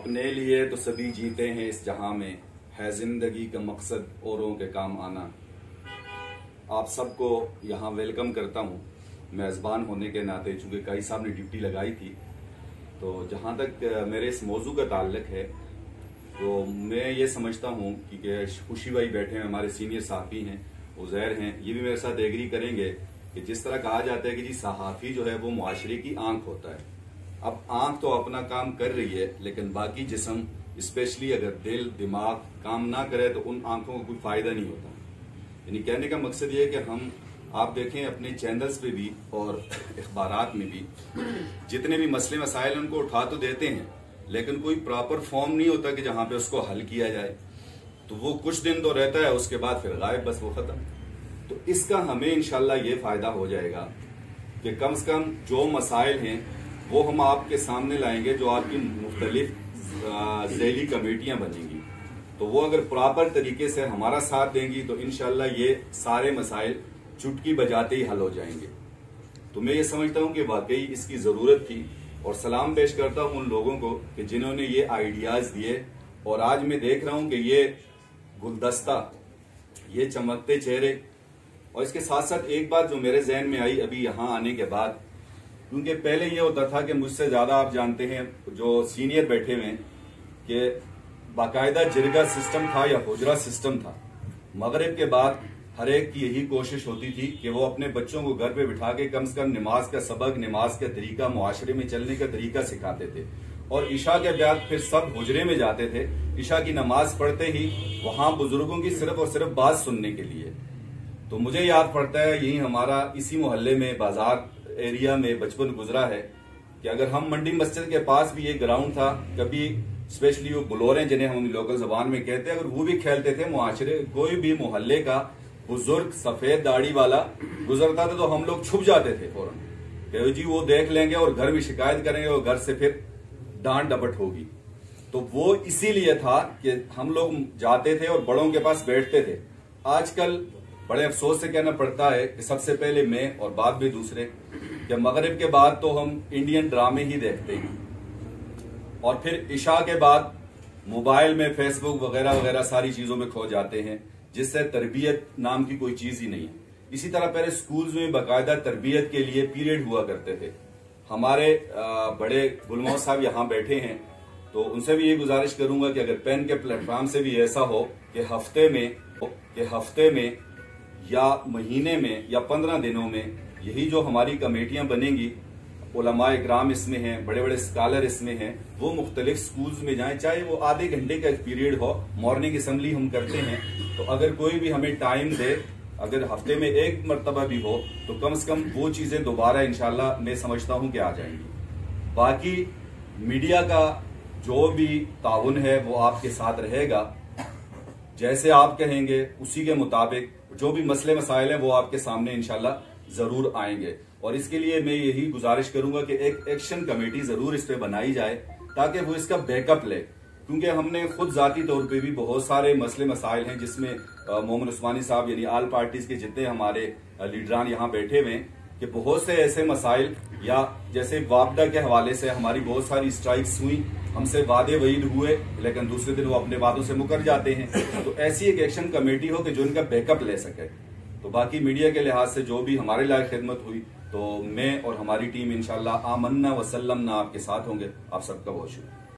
अपने लिए तो सभी जीते हैं इस जहां में, है जिंदगी का मकसद औरों के काम आना। आप सबको यहाँ वेलकम करता हूँ मेज़बान होने के नाते, चूंकि काई साहब ने ड्यूटी लगाई थी। तो जहाँ तक मेरे इस मौजू का ताल्लुक है, तो मैं ये समझता हूँ कि खुशी भाई बैठे हैं, हमारे सीनियर साहबी हैं, उज़ैर हैं, ये भी मेरे साथ एग्री करेंगे कि जिस तरह कहा जाता है कि जी सहाफ़ी जो है वो मुआशरे की आंख होता है। अब आंख तो अपना काम कर रही है, लेकिन बाकी जिस्म, स्पेशली अगर दिल दिमाग काम ना करे तो उन आंखों का कोई फायदा नहीं होता। यानी कहने का मकसद ये है कि हम, आप देखें अपने चैनल्स पे भी और अखबारात में भी जितने भी मसले मसाइल उनको उठा तो देते हैं, लेकिन कोई प्रॉपर फॉर्म नहीं होता कि जहां पे उसको हल किया जाए। तो वो कुछ दिन तो रहता है, उसके बाद फिर गायब, बस वो खत्म। तो इसका हमें इंशाल्लाह ये फायदा हो जाएगा कि कम से कम जो मसाइल हैं वो हम आपके सामने लाएंगे, जो आपकी मुख्तलिफ ज़ैली कमेटियां बनेंगी, तो वो अगर प्रॉपर तरीके से हमारा साथ देंगी तो इंशाल्लाह ये सारे मसाइल चुटकी बजाते ही हल हो जाएंगे। तो मैं ये समझता हूँ कि वाकई इसकी जरूरत थी, और सलाम पेश करता हूँ उन लोगों को कि जिन्होंने ये आइडियाज दिए। और आज मैं देख रहा हूँ कि ये गुलदस्ता, ये चमकते चेहरे, और इसके साथ साथ एक बात जो मेरे जहन में आई अभी यहाँ आने के बाद, क्योंकि पहले ये होता था कि मुझसे ज्यादा आप जानते हैं जो सीनियर बैठे हुए हैं कि बाकायदा जिरगा सिस्टम था या हुजरा सिस्टम था। मगरिब के बाद हर एक की यही कोशिश होती थी कि वो अपने बच्चों को घर पे बिठा के कम से कम नमाज का सबक, नमाज का तरीका, मुआशरे में चलने का तरीका सिखाते थे। और इशा के बाद फिर सब हुजरे में जाते थे, इशा की नमाज पढ़ते ही वहां बुजुर्गों की सिर्फ और सिर्फ बात सुनने के लिए। तो मुझे याद पड़ता है, यही हमारा इसी मोहल्ले में बाजार एरिया में बचपन गुजरा है कि अगर हम मंडी मस्जिद के पास भी ये ग्राउंड था, कभी स्पेशली वो बुलोरे जिन्हें हम लोकल जबान में कहते हैं, अगर वो भी खेलते थे, मुआशरे कोई भी मोहल्ले का बुजुर्ग सफेद दाढ़ी वाला गुजरता था तो हम लोग छुप जाते थे फौरन कि जी वो देख लेंगे और घर में शिकायत करेंगे और घर से फिर डांट डपट होगी। तो वो इसीलिए था कि हम लोग जाते थे और बड़ों के पास बैठते थे। आजकल बड़े अफसोस से कहना पड़ता है कि सबसे पहले मैं और बाद में दूसरे, कि मगरिब के बाद तो हम इंडियन ड्रामे ही देखते हैं, और फिर इशा के बाद मोबाइल में फेसबुक वगैरह वगैरह सारी चीजों में खो जाते हैं, जिससे तरबियत नाम की कोई चीज ही नहीं है। इसी तरह पहले स्कूल्स में बाकायदा तरबियत के लिए पीरियड हुआ करते थे। हमारे बड़े गुलमौत साहब यहाँ बैठे हैं, तो उनसे भी ये गुजारिश करूंगा कि अगर पेन के प्लेटफॉर्म से भी ऐसा हो कि हफ्ते में या महीने में या 15 दिनों में यही जो हमारी कमेटियां बनेंगी, उलमा इकराम इसमें हैं, बड़े बड़े स्कॉलर इसमें हैं, वो मुख्तलिफ स्कूल्स में जाएं, चाहे वो आधे घंटे का पीरियड हो। मॉर्निंग असेंबली हम करते हैं, तो अगर कोई भी हमें टाइम दे, अगर हफ्ते में एक मरतबा भी हो, तो कम से कम वो चीजें दोबारा इंशाल्लाह मैं समझता हूं कि आ जाएंगी। बाकी मीडिया का जो भी ताउन है वो आपके साथ रहेगा, जैसे आप कहेंगे उसी के मुताबिक जो भी मसले मसाइल हैं वो आपके सामने इंशाल्लाह जरूर आएंगे। और इसके लिए मैं यही गुजारिश करूंगा कि एक एक्शन कमेटी जरूर इस पे बनाई जाए, ताकि वो इसका बैकअप ले, क्योंकि हमने खुद जाती तौर पे भी बहुत सारे मसले मसाइल हैं जिसमें मोहम्मद उस्मानी साहब यानी आल पार्टीज के जितने हमारे लीडरान यहाँ बैठे हुए हैं, कि बहुत से ऐसे मसाइल, या जैसे वापडा के हवाले से हमारी बहुत सारी स्ट्राइक्स हुई, हमसे वादे वईद हुए, लेकिन दूसरे दिन वो अपने वादों से मुकर जाते हैं। तो ऐसी एक एक्शन कमेटी हो कि जो इनका बैकअप ले सके। तो बाकी मीडिया के लिहाज से जो भी हमारे लायक खिदमत हुई, तो मैं और हमारी टीम इंशाल्लाह आमन्ना वसल्लम ना आपके साथ होंगे। आप सबका बहुत शुक्रिया।